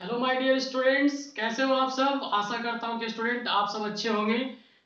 Hello my dear students, कैसे हो आप सब। आशा करता हूं कि स्टूडेंट आप सब अच्छे होंगे।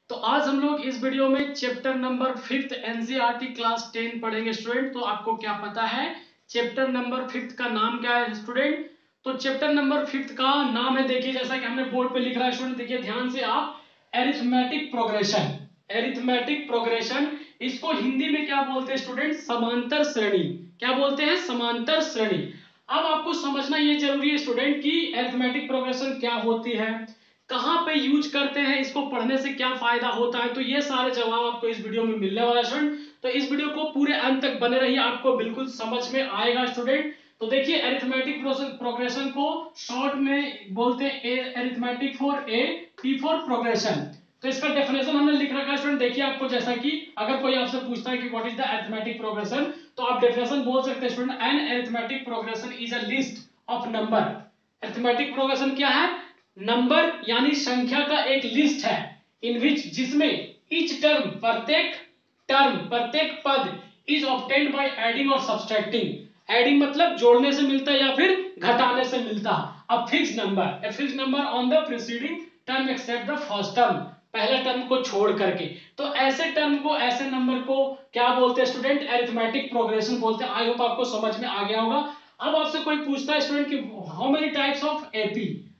तो आज हम लोग इस वीडियो में चैप्टर नंबर 5 एनसीईआरटी क्लास 10 पढ़ेंगे स्टूडेंट। तो आपको क्या पता है चैप्टर नंबर 5 का नाम क्या है स्टूडेंट? तो चैप्टर नंबर 5 का नाम है, देखिए जैसा कि हमने बोर्ड पे लिख रहा है स्टूडेंट, देखिए ध्यान से आप, एरिथमेटिक प्रोग्रेशन। एरिथमेटिक प्रोग्रेशन, इसको हिंदी में क्या बोलते हैं स्टूडेंट? समांतर श्रेणी। क्या बोलते हैं? समांतर श्रेणी। अब आपको समझना ये जरूरी है स्टूडेंट कि अरिथमेटिक प्रोग्रेशन क्या होती है, कहां पे यूज करते हैं, इसको पढ़ने से क्या फायदा होता है। तो ये सारे जवाब आपको इस वीडियो में मिलने वाला है स्टूडेंट। तो इस वीडियो को पूरे अंत तक बने रहिए, आपको बिल्कुल समझ में आएगा स्टूडेंट। तो देखिए अरिथमेटिक प्रोग्रेशन को शॉर्ट में बोलते हैं arithmetic for A T for progression. तो इसका डेफिनेशन हमने लिख रखा है स्टूडेंट। देखिए आपको, जैसा कि अगर कोई आपसे पूछता है कि what is the arithmetic progression, तो आप डेफिनेशन बोल सकते हैं student, an arithmetic progression is a list of number. Arithmetic progression क्या है? नंबर यानी संख्या का एक लिस्ट है, इन विच, जिसमें ईच टर्म, प्रत्येक पद इज ऑब्टेन्ड बाय एडिंग और सब्सट्रैक्टिंग। एडिंग मतलब जोड़ने से मिलता है या फिर घटाने से मिलता है। A fix number on the preceding term except the first term, पहले टर्म को छोड़ करके। तो ऐसे टर्म को, ऐसे नंबर को क्या बोलते हैं स्टूडेंट? अरिथमेटिक प्रोग्रेशन बोलते हैं। आई होप आपको समझ में आ गया होगा। अब आपसे कोई पूछता है स्टूडेंट कि how many types of AP,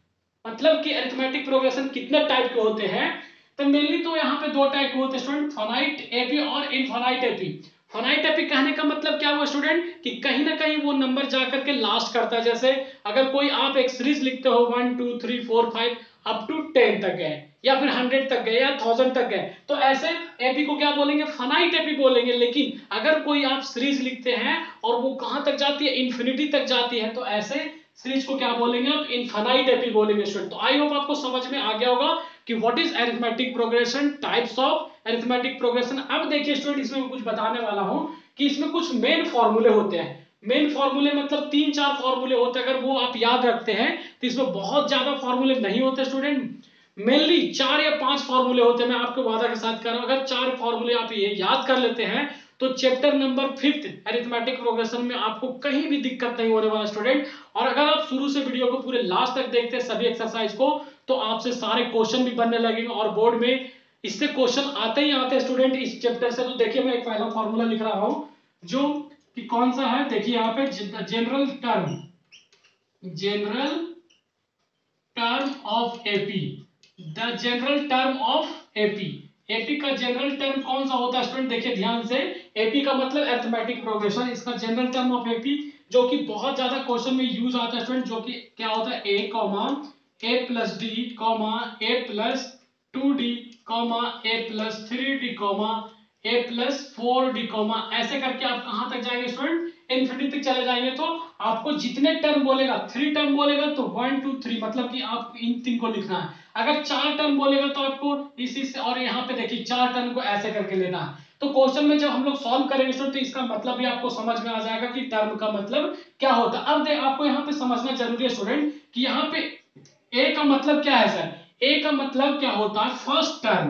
मतलब कि अरिथमेटिक प्रोग्रेशन कितने टाइप के होते हैं। तो मेनली तो यहाँ पे दो टाइप के होते हैं स्टूडेंट, फाइनाइट एपी और इनफाइनाइट एपी। फाइनाइट एपी कहने का मतलब क्या हुआ स्टूडेंट कि कहीं ना कहीं वो नंबर जाकर के लास्ट करता है। जैसे अगर कोई आप एक सीरीज लिखते हो 1 2 3 4 5 अप टू 10 तक गए, या फिर 100 तक गए, या 1000 तक गए, तो ऐसे एपी को क्या बोलेंगे? फाइनाइट एपी बोलेंगे। लेकिन अगर कोई आप सीरीज लिखते हैं और वो कहां तक जाती है? इन्फिनिटी तक जाती है, तो ऐसे सीरीज को क्या बोलेंगे आप? इनफाइनाइट एपी बोलेंगे स्टूडेंट। तो आई होप आपको समझ में आ गया होगा कि what is arithmetic progression, types of arithmetic progression. अब देखिए स्टूडेंट, इसमें मैं कुछ बताने वाला हूं कि इसमें कुछ मेन फॉर्मूले होते हैं। मेन फॉर्मूले मतलब 3-4 फॉर्मूले होते हैं, अगर वो आप याद रखते हैं तो इसमें बहुत ज्यादा फॉर्मूले नहीं होते स्टूडेंट। मेनली 4 या 5 फॉर्मूले होते हैं, मैं आपको वादा के साथ कर रहा हूं। अगर 4 फॉर्मूले आप ये याद कर लेते हैं तो चैप्टर नंबर 5 अरिथमेटिक प्रोग्रेशन में आपको कहीं भी दिक्कत नहीं होने वाला स्टूडेंट। और अगर आप शुरू से वीडियो को पूरे लास्ट तक देखते हैं सभी एक्सरसाइज को, तो आपसे सारे क्वेश्चन भी बनने लगेंगे और बोर्ड में इससे क्वेश्चन आते ही आते हैं स्टूडेंट इस चैप्टर से। तो देखिए मैं एक पहला फॉर्मूला लिख रहा हूं, जो कि कौन सा है, देखिए यहाँ पे, general term of AP. The general term of AP, AP का जनरल टर्म कौन सा होता है स्टूडेंट? देखिए ध्यान से, एपी का मतलब अरिथमेटिक प्रोग्रेशन, इसका जनरल टर्म ऑफ एपी जो कि बहुत ज्यादा क्वेश्चन में यूज आता है स्टूडेंट, जो कि क्या होता है? ए कॉमा ए प्लस डी कॉमा ए प्लस 2d कॉमा ए प्लस 3d कॉमा ए प्लस 4d कॉमा, ऐसे करके आप कहां तक जाएंगे स्टूडेंट? इन्फिनिटी तक चले जाएंगे। तो आपको जितने टर्म बोलेगा, 3 टर्म बोलेगा तो 1 2 3, मतलब कि आप इन 3 को लिखना है। अगर 4 टर्म बोलेगा तो आपको इसी से, और यहाँ पे देखिए 4 टर्म को ऐसे करके लेना है। तो क्वेश्चन में जब हम लोग सॉल्व करेंगे स्टूडेंट, तो इसका मतलब भी आपको समझ में आ जाएगा कि टर्म का मतलब क्या होता है। अब आपको यहाँ पे समझना जरूरी है स्टूडेंट कि यहाँ पे ए का मतलब क्या है सर? ए का मतलब क्या होता है? First term.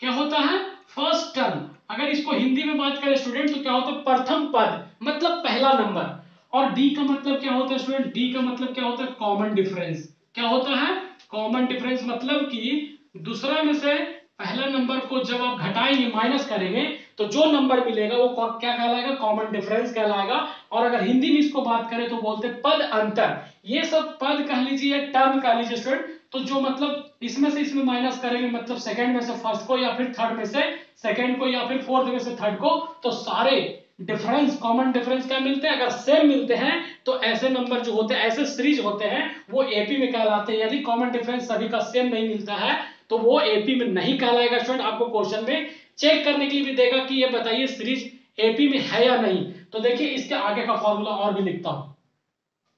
क्या होता है? First term. अगर इसको हिंदी में बात करें स्टूडेंट तो क्या होता है? प्रथम पद, मतलब पहला नंबर। और डी का मतलब क्या होता है स्टूडेंट? डी का मतलब क्या होता है? Common difference. क्या होता है? कॉमन डिफरेंस, मतलब कि दूसरा में से पहला नंबर को जब आप घटाएंगे, माइनस करेंगे, तो जो नंबर मिलेगा वो क्या कहलाएगा? कॉमन डिफरेंस कहलाएगा। और अगर हिंदी में इसको बात करें तो बोलते हैं पद अंतर। ये सब पद कह लीजिए, टर्म कह लीजिए स्टूडेंट। तो जो मतलब इसमें से इसमें माइनस करेंगे, मतलब सेकंड में से फर्स्ट को, या फिर थर्ड में से सेकंड को, या फिर फोर्थ में से थर्ड को, तो सारे डिफरेंस, कॉमन डिफरेंस क्या मिलते हैं? अगर सेम मिलते हैं तो ऐसे नंबर जो होते हैं, ऐसे सीरीज होते हैं, वो एपी में कहलाते हैं। यदि कॉमन डिफरेंस सभी का सेम नहीं मिलता है तो वो एपी में नहीं कहलाएगा स्टूडेंट। आपको क्वेश्चन में चेक करने के लिए भी देगा कि ये बताइए सीरीज एपी में है या नहीं। तो देखिए इसके आगे का फॉर्मूला और भी लिखता हूं।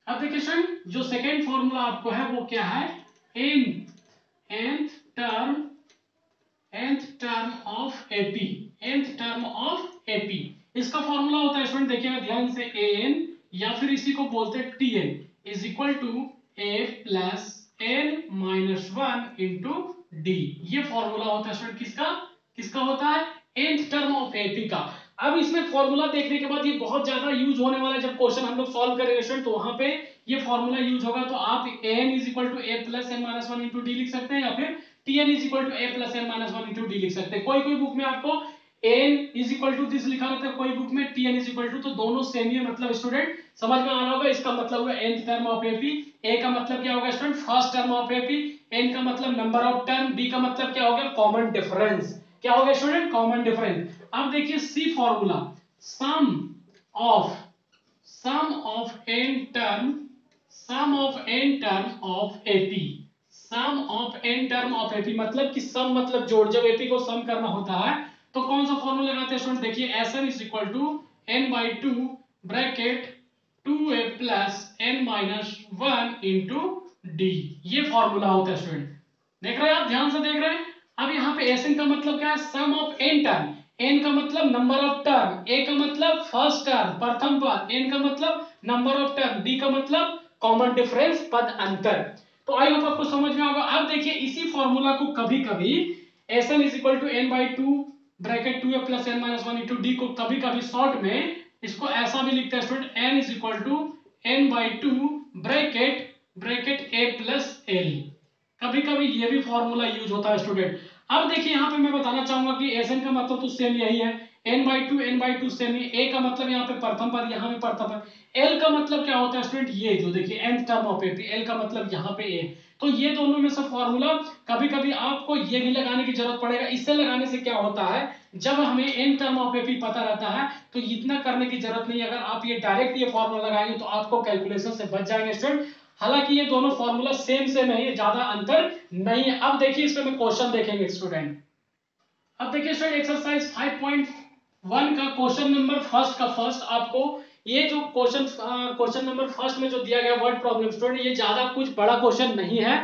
अब देखिए स्टूडेंट, जो सेकेंड फॉर्मूला आपको है वो क्या है? nth term, nth term of AP, nth term of AP, इसका फॉर्मूला होता है स्टूडेंट, देखिएगा ध्यान से, an, या फिर इसी को बोलते हैं tn is equal to a plus n minus 1 into d. ये फॉर्मूला होता है स्टूडेंट किसका? किसका होता है? nth टर्म ऑफ एपी का। अब इसमें फॉर्मूला देखने के बाद ये बहुत ज्यादा यूज होने वाला है, जब क्वेश्चन हम लोग सॉल्व करेंगे स्टूडेंट तो वहां पे ये फॉर्मूला यूज होगा। तो आप an = a + n - 1 * d लिख सकते हैं, या फिर tn = a + n - 1 * d लिख सकते हैं। कोई कोई बुक में आपको an = दिस लिखा रहता है, कोई बुक में tn = तो दोनों सेम ही है। मतलब स्टूडेंट समझ में आ रहा होगा, इसका मतलब हुआ nth term of AP, a का मतलब क्या होगा student first term of AP, n का मतलब नंबर ऑफ टर्म, d का मतलब क्या हो गया कॉमन डिफरेंस। क्या हो गया स्टूडेंट कॉमन डिफरेंस। अब देखिए सी formula sum of n term of AP, sum of n term of AP मतलब कि सम मतलब जोड़, जब एपी को सम करना होता है तो कौन सा फॉर्मूला लगाते हैं स्टूडेंट, देखिए Sn = n/2 bracket 2a + n - 1 * d, ये फॉर्मूला होता है स्टूडेंट। देख रहे हैं आप, ध्यान से देख रहे हैं। अब यहाँ पे Sn का मतलब क्या है, सम ऑफ n टर्म, n का मतलब नंबर ऑफ टर्म, a का मतलब फर्स्ट टर्म प्रथम पद, n का मतलब नंबर ऑफ टर्म, d का मतलब कॉमन डिफरेंस पद अंतर। तो आई होप आपको समझ में होगा। अब देखिए इसी फॉर्मूला को कभी कभी Sn = n/2 bracket 2a + n - 1 * d को कभी कभी शॉर्ट में इसको ऐसा भी लिखते हैं student, n = n/2 bracket a + l, कभी कभी ये भी फॉर्मूला यूज होता है स्टूडेंट। अब देखिए यहाँ पे मैं बताना चाहूंगा कि Sn का मतलब तो सेम यही है, n/2 सेम ही, a का मतलब यहाँ पे प्रथम पद, यहाँ पे प्रथम पद, l का मतलब क्या होता है स्टूडेंट, ये जो देखिए nth term of AP, l का मतलब यहाँ पे a। तो ये दोनों में से फॉर्मूला कभी कभी आपको ये भी लगाने की जरूरत पड़ेगा। इससे लगाने से क्या होता है, जब हमें n टर्म ऑफ एपी पता रहता है तो इतना करने की जरूरत नहीं है। अगर आप ये डायरेक्ट ये फॉर्मूला लगाएंगे तो आपको कैलकुलेशन से बच जाएंगे स्टूडेंट। हालांकि ये दोनों फॉर्मूला सेम है, ज्यादा अंतर नहीं है। अब देखिए इसमें मैं क्वेश्चन देखेंगे स्टूडेंट। अब देखिए स्टूडेंट एक्सरसाइज 5.1 का क्वेश्चन नंबर फर्स्ट का फर्स्ट, आपको ये जो क्वेश्चन नंबर फर्स्ट में जो दिया गया वर्ड प्रॉब्लम स्टूडेंट, ये ज्यादा कुछ बड़ा क्वेश्चन नहीं है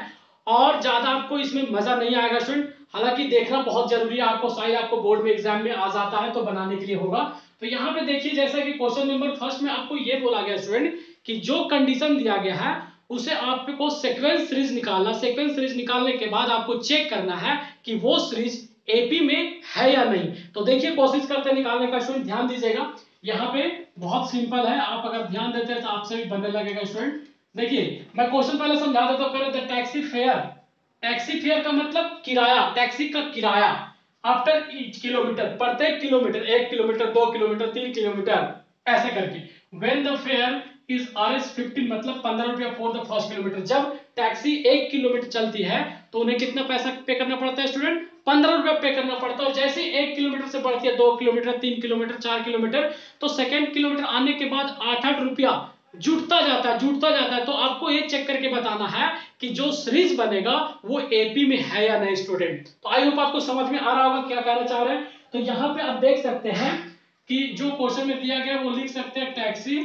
और ज्यादा आपको इसमें मजा नहीं आएगा स्टूडेंट। हालांकि देखना बहुत जरूरी है, आपको शायद आपको बोर्ड में एग्जाम में आ जाता है तो बनाने के लिए होगा। तो यहाँ पे देखिए जैसा कि क्वेश्चन नंबर फर्स्ट में आपको ये बोला गया स्टूडेंट कि जो कंडीशन दिया गया है उसे आपको सीक्वेंस सीरीज निकालना, सीक्वेंस सीरीज निकालने के बाद आपको चेक करना है कि वो सीरीज एपी में है या नहीं। तो देखिए कोशिश करते हैं निकालने का स्टूडेंट, ध्यान दीजिएगा। यहाँ पे बहुत सिंपल है, आप अगर ध्यान देते हैं तो आपसे भी बनने लगेगा स्टूडेंट। देखिए मैं क्वेश्चन पहले समझा देता हूँ। पहले टैक्सी फेयर, टैक्सी फेयर का मतलब किराया, टैक्सी का किराया आफ्टर ईच किलोमीटर, प्रत्येक किलोमीटर, 1 किलोमीटर 2 किलोमीटर 3 किलोमीटर ऐसे करके। When the fair is Rs 15 मतलब 15 रुपया फॉर द फर्स्ट किलोमीटर। जब टैक्सी 1 किलोमीटर चलती है तो उन्हें कितना पैसा पे करना पड़ता है स्टूडेंट, 15 रुपया पे करना पड़ता है। और जैसे 1 किलोमीटर से बढ़ती है 2 किलोमीटर 3 किलोमीटर 4 किलोमीटर, तो सेकेंड किलोमीटर आने के बाद 8-8 रुपया जुटता जाता है। तो आपको ये चेक करके बताना है कि जो सीरीज बनेगा वो एपी में है या नहीं स्टूडेंट। तो आई होप आपको समझ में आ रहा होगा क्या कहना चाह रहे हैं। तो यहाँ पे आप देख सकते हैं कि जो क्वेश्चन में दिया गया वो लिख सकते हैं taxi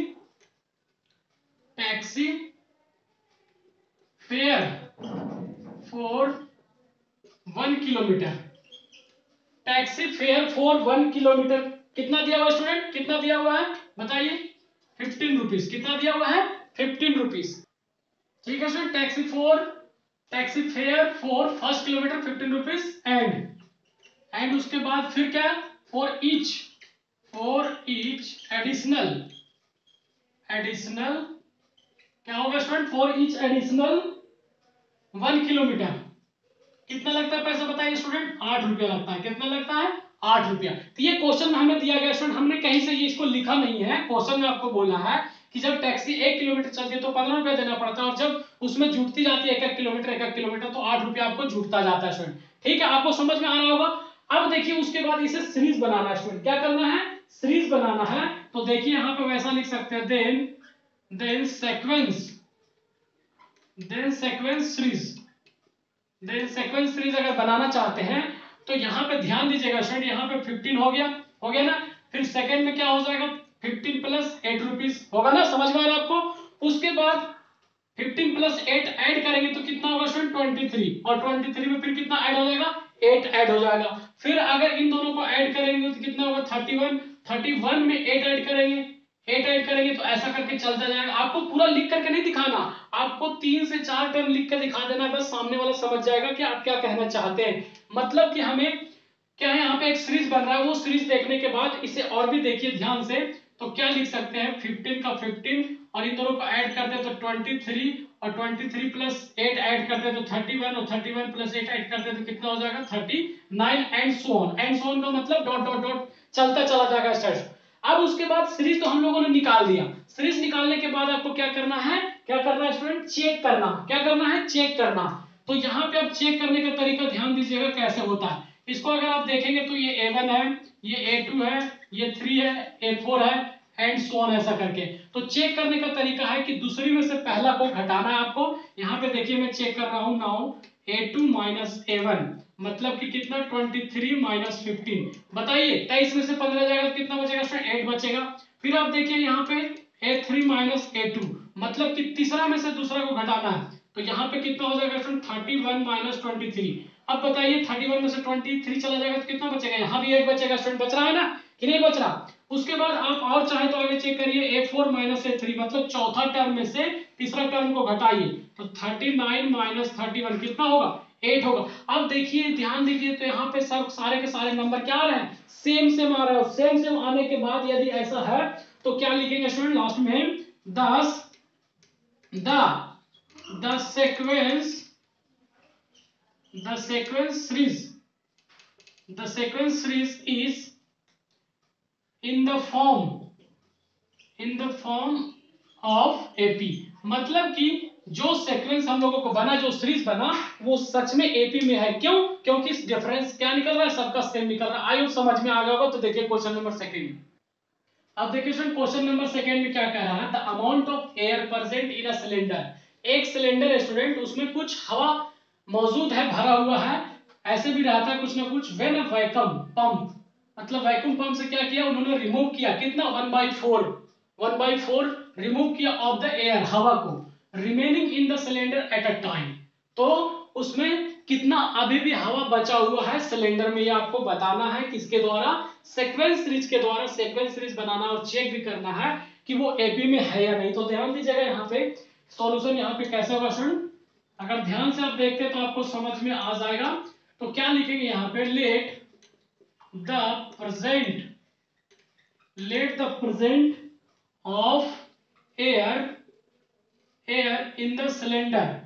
fare for 1 kilometre, taxi fare for 1 kilometre कितना दिया हुआ स्टूडेंट, कितना दिया हुआ है बताइए, 15 रुपीज। कितना दिया हुआ है 15 रुपीज। ठीक है student, taxi fare for first kilometre 15 rupees and उसके बाद फिर क्या, फॉर ईच एडिशनल क्या होगा student, for each additional 1 kilometre कितना लगता है पैसा बताइए स्टूडेंट, 8 रुपया लगता है। कितना लगता है 8 रुपया। तो ये क्वेश्चन में हमें दिया गया स्टूडेंट, हमने कहीं से ये इसको लिखा नहीं है, क्वेश्चन में आपको बोला है कि जब टैक्सी 1 किलोमीटर चलती है तो 15 रुपया देना पड़ता है, और जब उसमें जुटती जाती है 1 किलोमीटर तो 8 रुपया आपको जुटता जाता है स्टूडेंट। ठीक है, आपको समझ में आ रहा होगा। अब देखिए उसके बाद इसे सीरीज बनाना है स्टूडेंट, क्या करना है सीरीज बनाना है। तो देखिए यहाँ पे वैसा लिख सकते हैं देन सीक्वेंस सीरीज अगर बनाना चाहते हैं तो यहाँ पे ध्यान दीजिएगा स्टूडेंट, यहाँ पे 15 हो गया ना, फिर सेकंड में क्या हो जाएगा 15 + 8 रुपीज होगा ना, समझ में आ रहा है आपको। उसके बाद 15 + 8 ऐड करेंगे तो कितना होगा स्टूडेंट 23, और 23 में फिर कितना ऐड हो जाएगा 8 ऐड हो जाएगा। फिर अगर इन दोनों को ऐड करेंगे तो कितना होगा 31 में 8 ऐड करेंगे तो ऐसा करके चलता जाएगा। आपको पूरा लिख करके नहीं दिखाना, आपको 3 से 4 टर्म लिख कर दिखा देना, बस सामने वाला समझ जाएगा कि आप क्या कहना चाहते हैं। मतलब कि हमें क्या है यहाँ पे एक सीरीज बन रहा है, वो सीरीज देखने के बाद इसे और भी देखिए ध्यान से, तो क्या लिख सकते हैं 15 का 15 और इन दोनों को ऐड करते हैं तो 23 और 23 प्लस 8 ऐड करते हैं तो 31 और 31 प्लस 8 ऐड करते हैं तो कितना हो जाएगा 39 and so on. And so on का मतलब डॉट डॉट डॉट चलता चला जाएगा स्टेप। अब उसके बाद सीरीज तो हम लोगों ने निकाल दिया। सीरीज निकालने के बाद आपको क्या करना है, क्या करना है स्टूडेंट, चेक करना। क्या करना है, चेक करना। तो यहाँ पे आप चेक करने का तरीका ध्यान दीजिएगा कैसे होता है। इसको अगर आप देखेंगे तो ये A1 है, ये A2 है, ये 3 है, A4 है एंड सो ऑन ऐसा करके। तो चेक करने का तरीका है कि दूसरी में से पहला को घटाना है आपको। यहाँ पे देखिए मैं चेक कर रहा हूँ नाउ A2 माइनस A1 मतलब कि कितना 23 माइनस 15। बताइए 23 में से 15 जाएगा तो कितना बचेगा, 8 बचेगा। फिर आप देखिए यहाँ पे A3 माइनस A2 मतलब कि तीसरा में से दूसरा को घटाना है तो यहाँ पे कितना हो जाएगा 31 माइनस 23। अब बताइए 31 में से 23 चला जाएगा तो कितना बचेगा, यहाँ भी 8 बचेगा। स्टूडेंट बच रहा है ना कि नहीं बच रहा। उसके बाद आप और चाहे तो आगे चेक करिए A4 माइनस A3 मतलब चौथा टर्म में से तीसरा टर्म को घटाइए तो 39 माइनस 31 कितना होगा, 8 होगा। अब देखिए ध्यान दीजिए तो यहाँ पे सब सारे के सारे नंबर क्या आ रहे हैं, सेम सेम आ रहा है। सेम सेम आने के बाद यदि ऐसा है तो क्या लिखेंगे स्टूडेंट लास्ट में, दस the sequence series is in the form of AP। मतलब कि जो सीक्वेंस हम लोगों को बना, जो सीरीज बना वो सच में एपी में है। क्यों, क्योंकि डिफरेंस क्या निकल रहा है, सबका सेम निकल रहा है। आई होप समझ में आ गया होगा। तो देखिए क्वेश्चन नंबर सेकंड। अब देखिए स्टूडेंट क्वेश्चन नंबर सेकंड में क्या कह रहा है, the amount of air present in a cylinder. एक सिलेंडर है स्टूडेंट, उसमें कुछ हवा मौजूद है, भरा हुआ है। ऐसे भी रहता है कुछ ना कुछ। व्हेन अ वैक्यूम पंप मतलब वैक्यूम पंप से क्या किया उन्होंने, रिमूव किया कितना 1/4 रिमूव किया ऑफ द एयर, हवा को, remaining in the cylinder at a time. तो उसमें कितना अभी भी हवा बचा हुआ है सिलेंडर में, ये आपको बताना है किसके द्वारा, सीक्वेंस सीरीज के द्वारा। सीक्वेंस सीरीज बनाना और चेक भी करना है कि वो एपी में है या नहीं। तो ध्यान दीजिएगा यहाँ पे सॉल्यूशन यहाँ पे कैसे होगा स्टूडेंट, अगर ध्यान से आप देखते हैं तो आपको समझ में आ जाएगा। तो क्या लिखेंगे यहाँ पे, let the present of air in the cylinder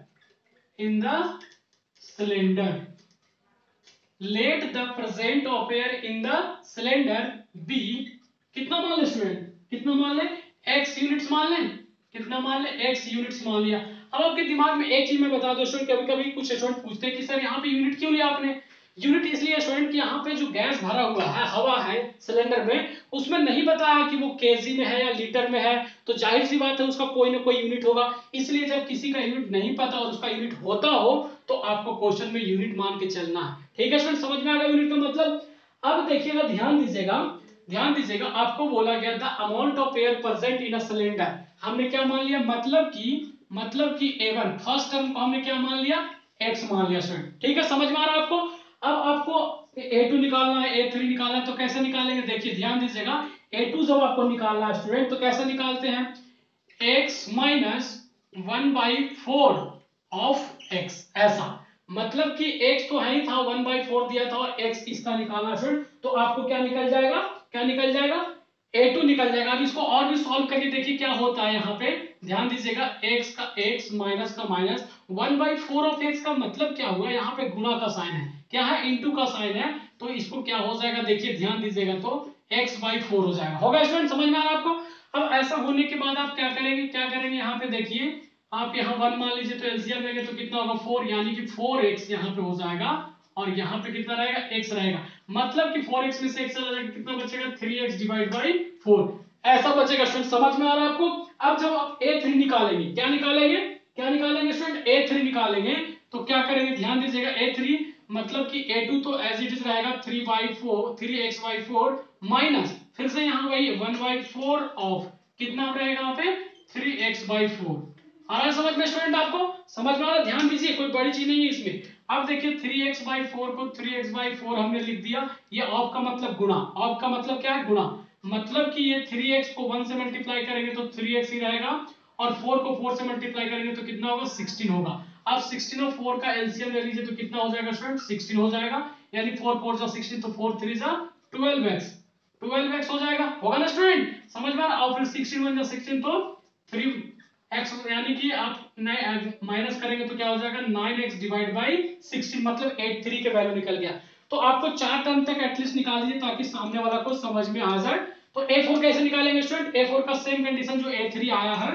let the present of air in the cylinder be, कितना मान ले स्टूडेंट, कितना मान ले, x यूनिट्स मान ले, कितना मान ले, x यूनिट्स मान लिया। अब आपके दिमाग में एक चीज मैं बता दूं स्टूडेंट, कभी कभी कुछ स्टूडेंट पूछते हैं कि सर यहाँ पे यूनिट क्यों लिया आपने। यूनिट इसलिए स्टूडेंट कि यहाँ पे जो गैस भरा हुआ है, हवा है सिलेंडर में, उसमें नहीं बताया कि वो केजी में है या लीटर में है, तो जाहिर सी बात है उसका कोई ना कोई यूनिट होगा। इसलिए जब किसी का यूनिट नहीं पता और उसका यूनिट होता हो तो आपको क्वेश्चन में यूनिट मान के चलना है। ठीक है स्टूडेंट, समझ में आ गया यूनिट का मतलब। अब देखिएगा ध्यान दीजिएगा आपको बोला गया the amount of air present in a cylinder, हमने क्या मान लिया, मतलब कि A1 फर्स्ट टर्म को हमने क्या मान लिया, x मान लिया स्टूडेंट। ठीक है, समझ में आ रहा है आपको। अब आपको A2 निकालना है, A3 निकालना है, तो कैसे निकालेंगे, देखिए ध्यान दीजिएगा। A2 जब आपको निकालना है स्टूडेंट तो कैसे निकालते हैं, x माइनस 1/4 ऑफ x, ऐसा मतलब कि x तो है ही था, 1/4 दिया था और x इसका निकालना स्टूडेंट, तो आपको क्या निकल जाएगा, क्या निकल जाएगा, A2 निकल जाएगा। अब इसको और भी सॉल्व करके देखिए क्या होता है। यहाँ पे ध्यान दीजिएगा, x का x माइनस का माइनस 1/4 ऑफ x का मतलब क्या हुआ, यहाँ पे गुणा का साइन है, क्या है, इनटू का साइन है, तो इसको क्या हो जाएगा, देखिए ध्यान दीजिएगा तो x/4 हो जाएगा। होगा स्टूडेंट, समझ में आ रहा है आपको। अब ऐसा होने के बाद आप क्या करेंगे यहाँ पे देखिए, आप यहाँ 1 मान लीजिए तो एलसीएम लेंगे तो कितना होगा 4, यानी कि 4x यहाँ पे हो जाएगा और यहाँ पे कितना रहेगा, x रहेगा। मतलब कि 4x में से x चला जाएगा, कितना बचेगा, 3x डिवाइड बाई 4, ऐसा बचेगा स्टूडेंट। समझ में आ रहा है आपको। अब जब आप A3 निकालेंगे, क्या निकालेंगे स्टूडेंट, A3 निकालेंगे तो क्या करेंगे, ध्यान दीजिएगा, A3 मतलब कि A2 तो एज इट इज रहेगा 3x/4 माइनस फिर से यहाँ वही 1/4 ऑफ कितना रहेगा यहाँ पे 3x/4। आ रहा है समझ में स्टूडेंट, आपको समझ में आ रहा है, ध्यान दीजिए, कोई बड़ी चीज नहीं है इसमें। अब देखिए 3x/4 को 3x/4 हमने लिख दिया, ये ऑफ का मतलब गुणा, ऑफ का मतलब क्या है, गुणा, मतलब कि ये 3x को 1 से मल्टीप्लाई करेंगे तो 3x ही रहेगा और 4 को 4 से मल्टीप्लाई करेंगे तो कितना होगा, 16 होगा। अब 16 और 4 का एलसीएम ले लीजिए तो कितना हो जाएगा स्टूडेंट, 16 हो जाएगा। यानी 4 4 जा 16, तो 4 3 जा 12x, 12x हो जाएगा, होगा ना स्टूडेंट, समझ में आ रहा। और फिर 16 1 जा 16, तो 3x, यानी कि आप माइनस करेंगे तो क्या हो जाएगा 9x डिवाइड बाई 16, मतलब 83 के वैल्यू निकल गया। तो आपको 4 टर्म तक एटलीस्ट निकाल दीजिए ताकि सामने वाला को समझ में आ जाए। तो a4 कैसे निकालेंगे स्टूडेंट, a4 का सेम कंडीशन जो a3 आया है,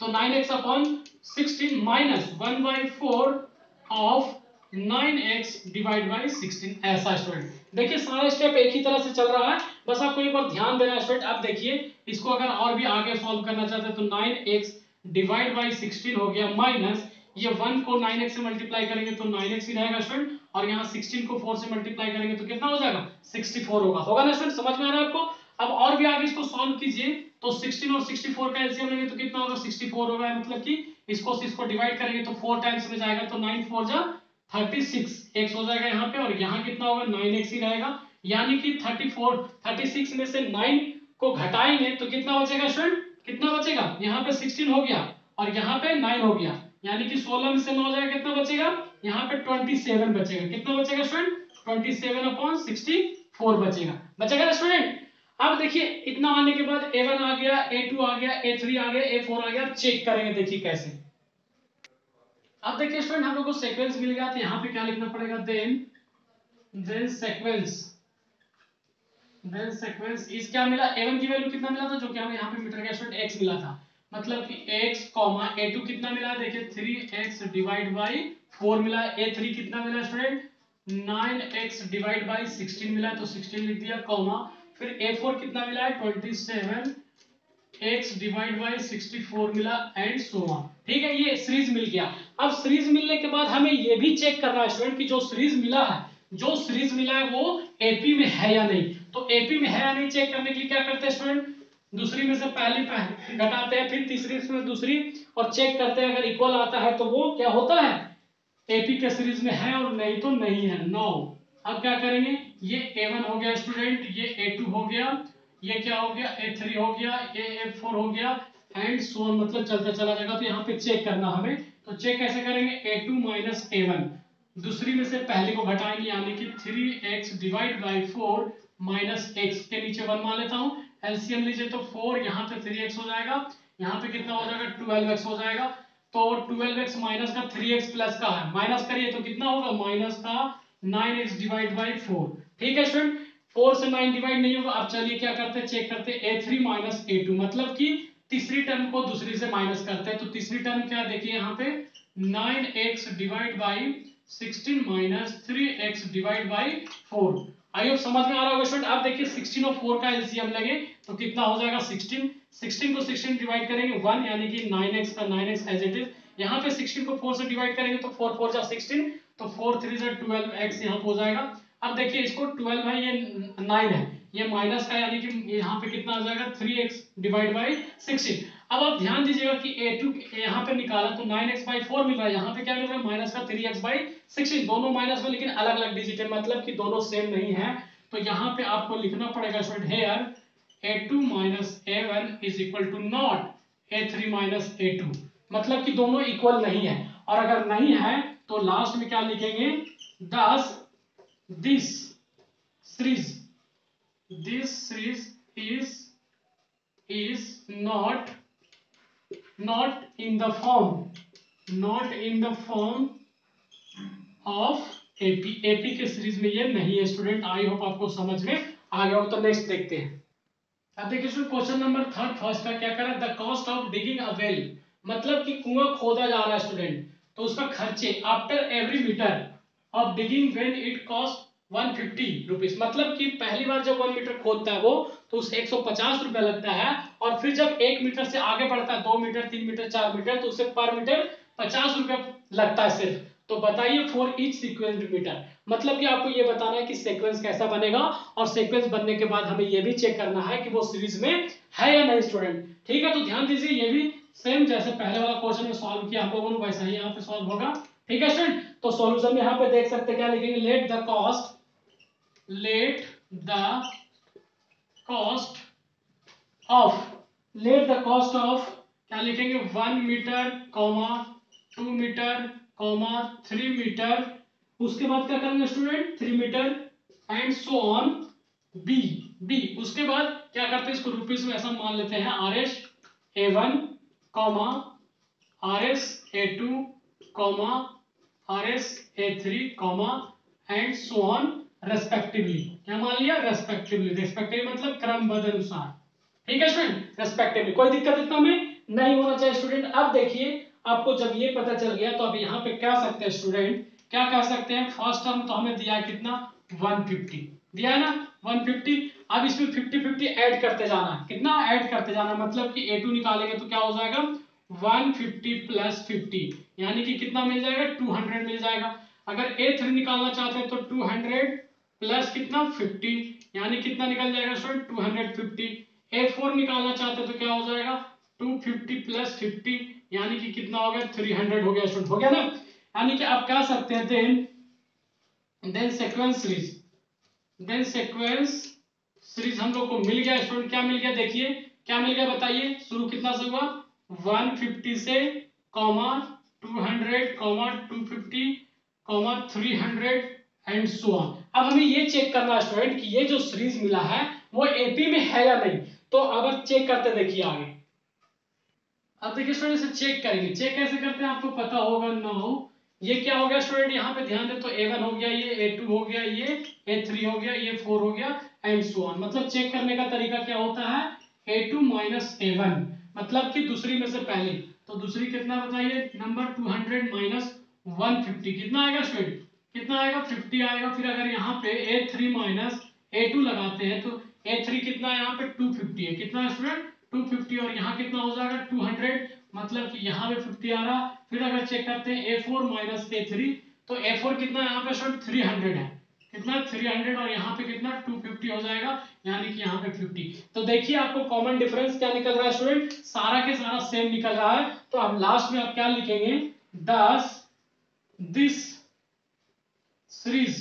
तो 9x upon 16 minus 1/4 of 9x divide by 16, ऐसा स्टूडेंट। देखिए सारा स्टेप एक ही तरह से चल रहा है, बस आपको एक बार ध्यान देना है स्टूडेंट। अब देखिए इसको अगर और भी आगे सॉल्व करना चाहते हैं तो 9x डिवाइड बाई 16 हो गया, माइनस ये 1 को 9x से मल्टीप्लाई करेंगे तो 9x ही रहेगा स्टूडेंट, और यहाँ 16 को 4 से मल्टीप्लाई करेंगे तो कितना हो जाएगा 64 होगा, होगा ना स्टूडेंट, समझ में आ रहा है आपको। अब और भी आगे इसको सॉल्व कीजिए, तो 16 और 64 का एलसीएम लेंगे तो कितना होगा 64 होगा, मतलब कि इसको डिवाइड करेंगे तो 4 टाइम्स में जाएगा, तो 9 4 जा 36 x हो जाएगा यहाँ पे, और यहाँ कितना होगा 9x ही रहेगा, यानी कि 36 में से 9 को घटाएंगे तो कितना बचेगा स्टूडेंट, कितना बचेगा, यहाँ पे 16 हो गया और यहाँ पे 9 हो गया, यानी कि 16 में से 9 हो जाएगा, कितना बचेगा यहाँ पे 27 बचेगा, कितना बचेगा स्टूडेंट 27 अपॉन 64 बचेगा, बचेगा ना स्टूडेंट। अब देखिए इतना आने के बाद a1 आ गया, a2 आ गया, a3 आ गया, a4 आ गया, अब चेक करेंगे, देखिए कैसे। अब देखिए स्टूडेंट हम लोग को सीक्वेंस मिल गया, तो यहाँ पे क्या लिखना पड़ेगा, देन सीक्वेंस इस क्या मिला, a1 की वैल्यू कितना मिला था, जो कि हमें यहाँ पे मीटर गया स्टूडेंट x मिला था, मतलब कि x कॉमा a2 कितना मिला, देखिए 3x डिवाइड बाई 4 मिला, a3 कितना मिला स्टूडेंट 9x डिवाइड बाई 16 मिला, तो 16 लिख दिया, कॉमा फिर a4 कितना मिला है 27x डिवाइड बाई 64 मिला, एंड सो ऑन। ठीक है, ये सीरीज मिल गया। अब सीरीज मिलने के बाद हमें ये भी चेक करना है स्टूडेंट कि जो सीरीज मिला है वो एपी में है या नहीं। तो एपी में है या नहीं चेक करने के लिए क्या करते हैं स्टूडेंट, दूसरी में से पहली घटाते हैं, फिर तीसरी में दूसरी, और चेक करते हैं, अगर इक्वल आता है तो वो क्या होता है एपी के सीरीज में है, और नहीं तो नहीं है, नो। अब क्या करेंगे, ये a1 हो गया स्टूडेंट, ये a2 हो गया, ये क्या हो गया a3 हो गया, ये a4 हो गया, एंड सो ऑन, मतलब चलता चला जाएगा। तो यहाँ पे चेक करना हमें, तो चेक कैसे करेंगे, a2 माइनस a1, दूसरी में से पहले को घटाएंगे, यानी कि 3x divide by 4 minus x के नीचे 1 मान लेता हूँ, एलसीएम लीजिए तो 4, यहाँ पे 3x हो जाएगा, यहाँ पे कितना हो जाएगा 12x हो जाएगा, तो 12x माइनस का 3x प्लस का है, माइनस करिए तो कितना होगा माइनस का 9x डिवाइड बाई 4। ठीक है स्टूडेंट, 4 से 9 डिवाइड नहीं होगा। अब चलिए क्या करते हैं, चेक करते हैं a3 माइनस a2, मतलब कि तीसरी टर्म को दूसरी से माइनस करते हैं, तो तीसरी टर्म क्या देखिए यहाँ पे 9x divide by 16 minus 3x divide by 4। I hope समझ में आ रहा होगा स्टूडेंट। आप देखिए 16 और 4 का एलसीएम लगे तो कितना हो जाएगा 16 को 16 डिवाइड करेंगे 1, यानी कि 9x का 9x एज इट इज, यहाँ पे 16 को 4 से डिवाइड करेंगे तो 4 4 जा 16, तो 4 3 जा 12x यहाँ हो जाएगा। अब देखिए इसको 12 है, ये 9 है, ये माइनस का, यानी कि यहाँ पे कितना आ जाएगा 3x डिवाइड बाई 16। अब आप ध्यान दीजिएगा कि a2 यहाँ पे निकाला तो 9x बाई 4 मिल रहा है, यहाँ पे क्या मिल रहा है माइनस का 3x बाई 16, दोनों माइनस में लेकिन अलग अलग डिजिट है, मतलब कि दोनों सेम नहीं है। तो यहाँ पे आपको लिखना पड़ेगा student here a2 minus a1 is equal to not a3 minus a2, मतलब कि दोनों इक्वल नहीं है, और अगर नहीं है तो लास्ट में क्या लिखेंगे, दस this series is not in the form of AP के सीरीज में ये नहीं है स्टूडेंट। आई होप आपको समझ में आ गया हो। तो नेक्स्ट देखते हैं। अब देखिए क्वेश्चन नंबर थर्ड फर्स्ट का क्या करा, the cost of digging a well, मतलब कि कुआं खोदा जा रहा है स्टूडेंट, तो उसका खर्चे after every metre of digging well it cost 150 rupees, मतलब कि पहली बार जब 1 मीटर खोदता है वो तो उसे 150 रुपया लगता है, और फिर जब 1 मीटर से आगे बढ़ता है 2 मीटर 3 मीटर 4 मीटर तो उसे पर मीटर 50 रुपया लगता है सिर्फ। तो बताइए फॉर ईच सीक्वेंस मीटर, मतलब कि आपको ये बताना है कि सीक्वेंस कैसा बनेगा, और सीक्वेंस बनने के बाद हमें ये भी चेक करना है कि वो सीरीज में है या नहीं स्टूडेंट। ठीक है, तो ध्यान दीजिए ये भी सेम जैसे पहले वाला क्वेश्चन में सॉल्व किया हम लोगों ने वैसा ही यहाँ पे सॉल्व होगा। ठीक है स्टूडेंट, तो सॉल्यूशन में यहाँ पे देख सकते हैं क्या लिखेंगे, लेट द कॉस्ट ऑफ क्या लिखेंगे 1 मीटर 2 मीटर 3 मीटर उसके बाद क्या करेंगे student 3 metre and so on B B. उसके बाद क्या करते हैं, इसको रुपीस में ऐसा मान लेते हैं RS A1 comma RS A2 comma RS A3 comma and so on respectively. क्या मान लिया, रेस्पेक्टिवली। रेस्पेक्टिवली मतलब क्रमबद्ध अनुसार। ठीक है स्टूडेंट, रेस्पेक्टिवली। कोई दिक्कत इतना में नहीं होना चाहिए स्टूडेंट। अब देखिए आपको जब ये पता चल गया तो अब यहाँ पे क्या सकते हैं स्टूडेंट, क्या कह सकते हैं, फर्स्ट टर्म तो हमें दिया है कितना 150 दिया है ना 150। अब इसमें 50-50 ऐड करते जाना है, कितना ऐड करते जाना, मतलब कि A2 निकालेंगे तो क्या हो जाएगा 150 प्लस 50 यानी कि कितना मिल जाएगा 200 मिल जाएगा। अगर A3 निकालना चाहते हैं तो 200 प्लस कितना 50 यानी कितना निकल जाएगा स्टूडेंट 250। A4 निकालना चाहते हैं तो क्या हो जाएगा 250 प्लस 50 यानी कि कितना हो गया 300 हो गया स्टूडेंट, हो गया ना। यानी कि आप कह सकते हैं then sequence series, then sequence series हम लोग को मिल गया स्टूडेंट। क्या मिल गया, देखिए क्या मिल गया बताइए। शुरू कितना से हुआ 150 से comma 200 comma 250 comma 300 and so on. अब हमें ये चेक करना है स्टूडेंट कि ये जो सीरीज मिला है वो एपी में है या नहीं। तो अब चेक करते देखिए आगे। अब देखिए स्टूडेंट इसे चेक करेंगे, चेक कैसे करते हैं आपको पता होगा ना। ये क्या हो गया स्टूडेंट, यहाँ पे ध्यान दे तो A1 हो गया, ये A2 हो गया, ये A3 हो गया, ये 4 हो गया एंड सो ऑन। मतलब चेक करने का तरीका क्या होता है A2 माइनस A1 मतलब कि दूसरी में से पहले। तो दूसरी कितना बताइए नंबर 200 माइनस 150 कितना आएगा स्टूडेंट, कितना आएगा 50 आएगा। फिर अगर यहाँ पे A3 माइनस A2 लगाते हैं तो A3 कितना है यहाँ पे 250 है, कितना है स्टूडेंट 250 और यहाँ कितना हो जाएगा 200 मतलब कि यहाँ पे 50 आ रहा। फिर अगर चेक करते हैं A4 माइनस A3 तो A4 कितना यहाँ पे स्टूडेंट 300 है, कितना 300 और यहाँ पे कितना 250 हो जाएगा यानी कि यहाँ पे 50। तो देखिए आपको कॉमन डिफरेंस क्या निकल रहा है स्टूडेंट, सारा के सारा सेम निकल रहा है। तो अब लास्ट में आप क्या लिखेंगे 10 this series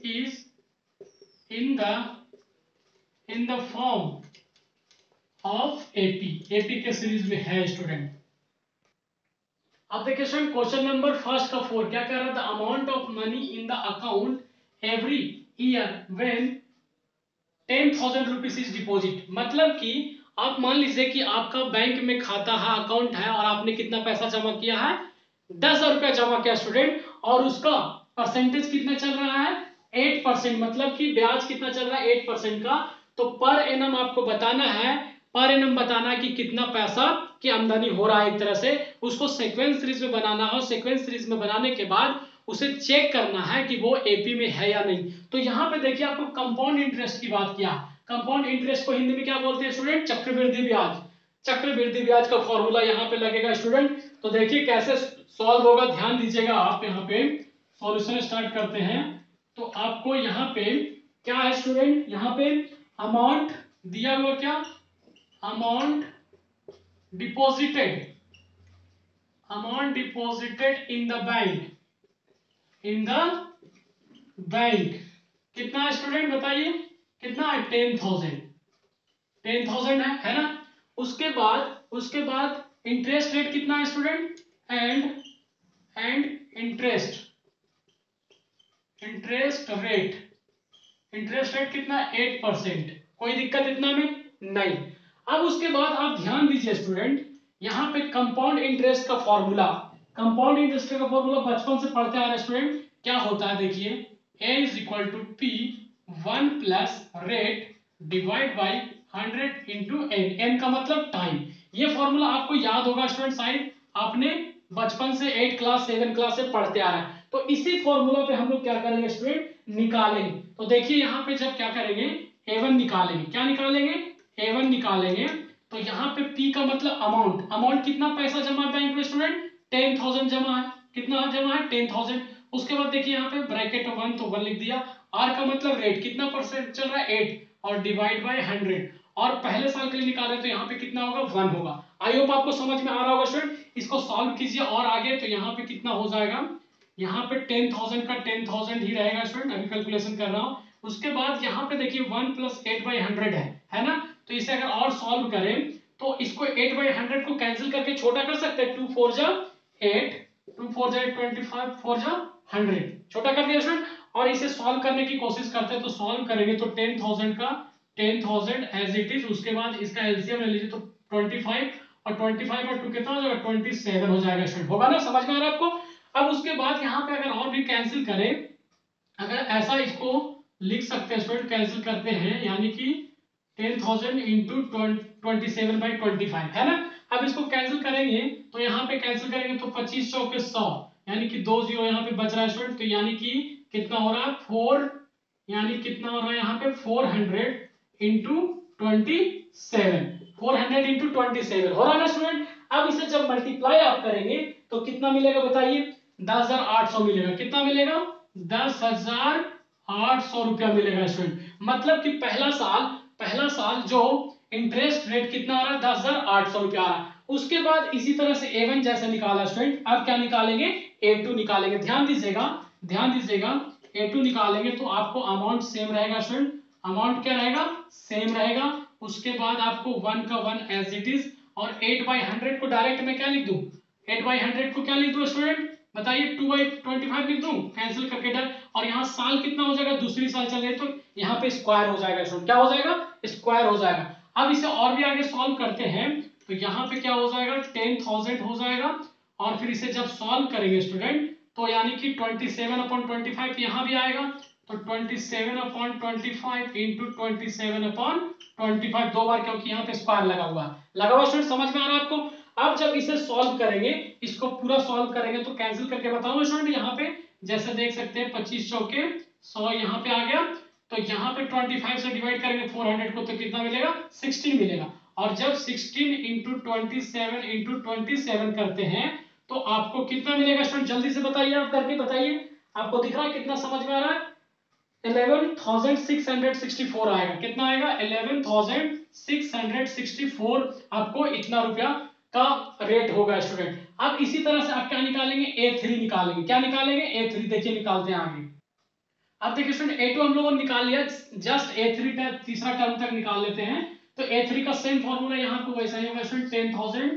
is in the form of AP के सीरीज में है स्टूडेंट। अब देखिए स्टूडेंट क्वेश्चन नंबर फर्स्ट का 4 क्या कह रहा था, amount of money in the account every year when 10,000 rupees is deposit. मतलब कि आप मान लीजिए कि आपका बैंक में खाता है, अकाउंट है और आपने कितना पैसा जमा किया है 10,000 रुपया जमा किया स्टूडेंट और उसका परसेंटेज कितना चल रहा है 8%। मतलब कि ब्याज कितना चल रहा है 8% का। तो पर एनम आपको बताना है, पर एनम बताना है कि कितना पैसा की आमदनी हो रहा है। एक तरह से उसको सीक्वेंस सीरीज में बनाना हो, सीक्वेंस सीरीज में बनाने के बाद उसे चेक करना है कि वो एपी में है या नहीं। तो यहाँ पे देखिए आपको कंपाउंड इंटरेस्ट की बात किया। कंपाउंड इंटरेस्ट को हिंदी में क्या बोलते हैं स्टूडेंट, चक्रवृद्धि ब्याज। चक्रवृद्धि ब्याज का फॉर्मूला यहाँ पे लगेगा स्टूडेंट। तो देखिए कैसे सॉल्व होगा, ध्यान दीजिएगा आप। यहाँ पे सॉल्यूशन स्टार्ट करते हैं तो आपको यहाँ पे क्या है स्टूडेंट, यहाँ पे अमाउंट दिया हुआ, क्या amount deposited, amount deposited in the bank, in the bank कितना है स्टूडेंट बताइए, कितना है 10,000, 10,000 है ना। उसके बाद इंटरेस्ट रेट कितना है student, and interest rate, interest rate कितना 8%। कोई दिक्कत इतना में नहीं। अब उसके बाद आप ध्यान दीजिए स्टूडेंट, यहाँ पे कंपाउंड इंटरेस्ट का फॉर्मूला, कंपाउंड इंटरेस्ट का फॉर्मूला बचपन से पढ़ते आ रहे स्टूडेंट, क्या होता है देखिए A is equal to P 1 plus rate divide by 100 into n, n का मतलब टाइम। ये फॉर्मूला आपको याद होगा स्टूडेंट, शायद आपने बचपन से 8 क्लास 7 क्लास से पढ़ते आ रहे हैं। तो इसी फॉर्मूला पे हम लोग क्या करेंगे स्टूडेंट, निकालेंगे। तो देखिए यहाँ पे जब क्या करेंगे A1 निकालेंगे, क्या निकालेंगे A1 निकालेंगे तो यहाँ पे P का मतलब अमाउंट, अमाउंट कितना पैसा जमा है बैंक में स्टूडेंट 10,000 जमा है, कितना जमा है 10,000। उसके बाद देखिए यहाँ पे ब्रैकेट 1 तो 1 लिख दिया, R का मतलब रेट कितना परसेंट चल रहा है 8 और डिवाइड बाय 100 और पहले साल के लिए निकाले तो यहाँ पे कितना होगा 1 होगा। आई होप आपको समझ में आ रहा होगा स्टूडेंट। इसको सॉल्व कीजिए और आगे तो यहाँ पे कितना हो जाएगा, यहाँ पे 10,000 का 10,000 ही रहेगा स्टूडेंट, अभी कैलकुलेशन कर रहा हूँ। उसके बाद यहाँ पे देखिए 1 प्लस 8/100 है ना। तो इसे अगर और सॉल्व करें तो इसको 8/100 को कैंसिल करके छोटा कर सकते हैं, 2 4 जा 8, 2 4 जाए 25, 4 जा 100, छोटा कर दिया स्टूडेंट। और इसे सॉल्व करने की कोशिश करते हैं, तो सॉल्व करेंगे तो 10,000 का 10,000 एज इट इज, उसके बाद इसका एलसीएम ले लीजिए तो 25, और 25 और 2 कितना हो जाएगा 27 हो जाएगा स्टूडेंट, होगा ना, समझ में आ रहा है आपको। अब उसके बाद यहाँ पे अगर और भी कैंसिल करें, अगर ऐसा इसको लिख सकते हैं स्टूडेंट, कैंसिल करते हैं यानी कि 10,000 इंटू 27/25 है ना। अब इसको कैंसिल करेंगे तो यहाँ पे कैंसिल करेंगे तो 25 चौके 100, यानी कि 2 जीरो यहाँ पे बच रहा है स्टूडेंट, तो यानी कि कितना हो रहा है 4, यानी कितना हो रहा है यहाँ पे 400 इंटू 27, 400 इंटू 27 हो रहा है ना स्टूडेंट। अब इसे जब मल्टीप्लाई आप करेंगे तो कितना मिलेगा बताइए, 10,800 मिलेगा, कितना मिलेगा 10,800 रुपया मिलेगा स्टूडेंट। मतलब कि पहला साल जो इंटरेस्ट रेट कितना आ रहा है 10,800 रुपया आ रहा है। उसके बाद इसी तरह से A1 जैसे निकाला स्टूडेंट, अब क्या निकालेंगे A2 निकालेंगे, ध्यान दीजिएगा A2 निकालेंगे तो आपको अमाउंट सेम रहेगा स्टूडेंट, अमाउंट क्या रहेगा सेम रहेगा। उसके बाद आपको 1 का 1 एज इट इज, और 8/100 को डायरेक्ट में क्या लिख दूं, 8/100 को क्या लिख दूं स्टूडेंट बताइए 2/25 लिख दूं, कैंसिल करके डर। और यहाँ साल कितना हो जाएगा, दूसरी साल चल रही तो यहाँ पे स्क्वायर हो जाएगा स्टूडेंट, क्या हो जाएगा स्क्वायर हो जाएगा। अब इसे और भी आगे सॉल्व करते हैं तो यहाँ पे क्या हो जाएगा 10,000 हो जाएगा, और फिर इसे जब सॉल्व करेंगे स्टूडेंट तो यानी कि 27/25 यहाँ भी आएगा, तो 27/25 इंटू 27/25 दो बार, क्योंकि यहाँ पे स्क्वायर लगा हुआ स्टूडेंट, समझ में आ रहा है आपको। अब जब इसे सॉल्व करेंगे, इसको पूरा सॉल्व करेंगे तो कैंसिल करके बताऊंगा स्टूडेंट, यहाँ पे जैसे देख सकते हैं 25 चौके 100 यहाँ पे आ गया, तो यहाँ पे 25 से डिवाइड करेंगे 400 को तो कितना मिलेगा 16 मिलेगा। और जब 16 इंटू 27 इंटू 27 करते हैं तो आपको कितना मिलेगा स्टूडेंट, जल्दी से बताइए, आप करके बताइए, आपको दिख रहा है कितना समझ में आ रहा है, 11,664 आएगा, कितना आएगा 11,664, आपको इतना रुपया का रेट होगा स्टूडेंट। अब इसी तरह से आप क्या निकालेंगे A3 निकालेंगे, क्या निकालेंगे A3, देखिए निकालते हैं आगे। अब देखिए स्टूडेंट A2 हम लोगों ने निकाल लिया, जस्ट A3 तीसरा टर्म तक निकाल लेते हैं। तो A3 का सेम फॉर्मूला यहाँ पे वैसा ही होगा स्टूडेंट, 10,000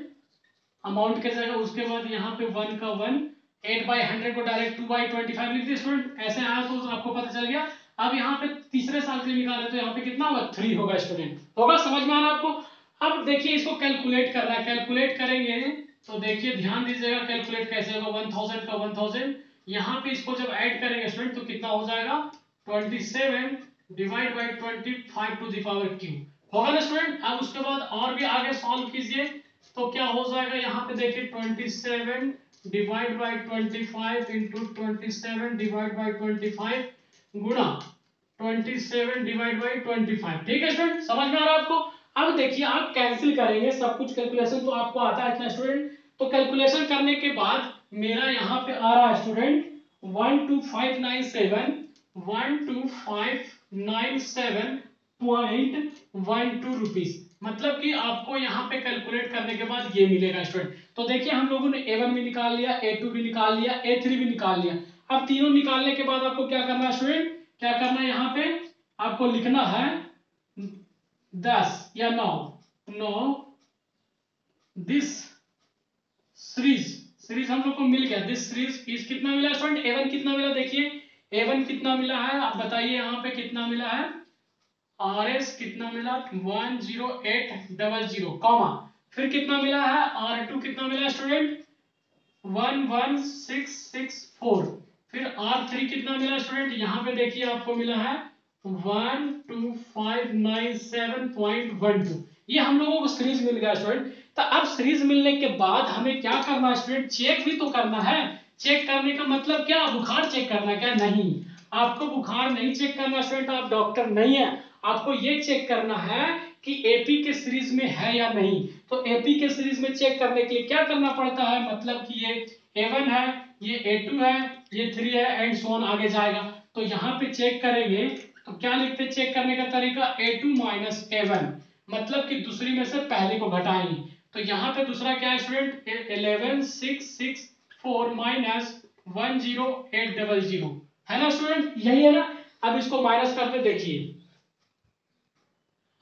अमाउंट के जगह, उसके बाद यहाँ पे 1 का 1, 8/100 को डायरेक्ट 2/25 लिख दिए स्टूडेंट, ऐसे आया तो आपको पता चल गया। अब यहाँ पे तीसरे साल के लिए निकाले तो यहाँ पे कितना होगा 3 होगा स्टूडेंट, होगा, समझ में आ रहा है आपको। अब देखिए इसको कैलकुलेट करना है, कैलकुलेट करेंगे तो देखिए ध्यान दीजिएगा कैलकुलेट कैसे होगा, 1000 का 1000, यहाँ पे इसको जब ऐड करेंगे स्टूडेंट तो कितना हो जाएगा 27 divide by 25 to the power q, होगा ना स्टूडेंट। अब उसके बाद और भी आगे सॉल्व कीजिए तो क्या हो जाएगा, यहाँ पे देखिए 27 divide by 25 into 27 divide by 25 गुणा 27 डिवाइड बाई 25, ठीक है स्टूडेंट, समझ में आ रहा है आपको। अब देखिए आप कैंसिल करेंगे, सब कुछ कैलकुलेशन तो आपको आता है इतना स्टूडेंट, तो कैलकुलेशन करने के बाद मेरा यहाँ पे आ रहा है स्टूडेंट 12597.12 रुपीस, मतलब कि आपको यहाँ पे कैलकुलेट करने के बाद ये मिलेगा स्टूडेंट। तो देखिए हम लोगों ने A1 भी निकाल लिया, A2 भी निकाल लिया, A3 भी निकाल लिया। अब तीनों निकालने के बाद आपको क्या करना है स्टूडेंट, क्या करना है यहाँ पे आपको लिखना है 10 या 9 दिस सीरीज हम लोग को मिल गया, दिस सीरीज इस कितना मिला स्टूडेंट, A1 कितना मिला, देखिए A1 कितना मिला है, आप बताइए यहाँ पे कितना मिला है, RS कितना मिला 10800, कॉमा फिर कितना मिला है R2 कितना मिला स्टूडेंट 11664, फिर R3 कितना मिला स्टूडेंट, यहाँ पे देखिए आपको मिला है 12597.12, ये हम लोगों को सीरीज मिल गया स्टूडेंट। तो अब सीरीज मिलने के बाद हमें क्या करना है स्टूडेंट, चेक भी तो करना है। चेक करने का मतलब क्या, बुखार चेक करना क्या, नहीं आपको बुखार नहीं चेक करना स्टूडेंट, आप डॉक्टर नहीं है, आपको ये चेक करना है कि एपी के सीरीज में है या नहीं। तो एपी के सीरीज में चेक करने के लिए क्या करना पड़ता है, मतलब कि ये A1 है, ये A2 है, ये 3 है एंड सो ऑन आगे जाएगा। तो यहाँ पे चेक करेंगे तो क्या लिखते हैं चेक करने का तरीका, A2 माइनस A1, मतलब कि दूसरी में से पहले को घटाएंगे। तो यहाँ पे दूसरा क्या है स्टूडेंट 11664 माइनस 10800 है ना स्टूडेंट, यही है ना। अब इसको माइनस करके देखिए,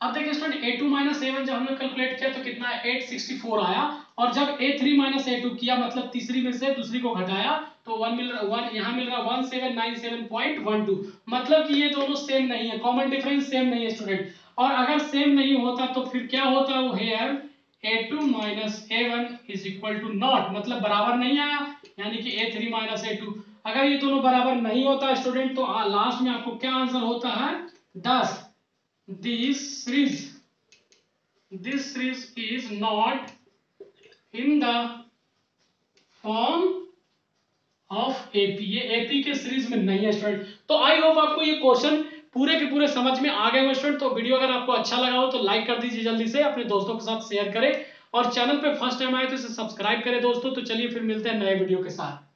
अब देखिए स्टूडेंट A2 माइनस A1 जब हमने कैलकुलेट किया तो कितना 864 आया, और जब A3 माइनस A2 किया मतलब तीसरी में से दूसरी को घटाया तो 1 मिल रहा, 1 यहाँ मिल रहा 1797.12, मतलब कि ये दोनों सेम नहीं है, कॉमन डिफरेंस सेम नहीं है स्टूडेंट। और अगर सेम नहीं होता तो फिर क्या होता वो here A2 minus A1 is equal to not, मतलब बराबर नहीं आया, यानी कि A3 माइनस A2। अगर ये दोनों बराबर नहीं होता स्टूडेंट तो लास्ट में आपको क्या आंसर होता है 10। this series is not in the form of AP, ये एपी के सीरीज में नहीं है स्टूडेंट। तो आई होप आपको ये क्वेश्चन पूरे के पूरे समझ में आ गए हो स्टूडेंट। तो वीडियो अगर आपको अच्छा लगा हो तो लाइक कर दीजिए जल्दी से, अपने दोस्तों के साथ शेयर करें और चैनल पे फर्स्ट टाइम आए तो इसे सब्सक्राइब करें दोस्तों। तो चलिए फिर मिलते हैं नए वीडियो के साथ।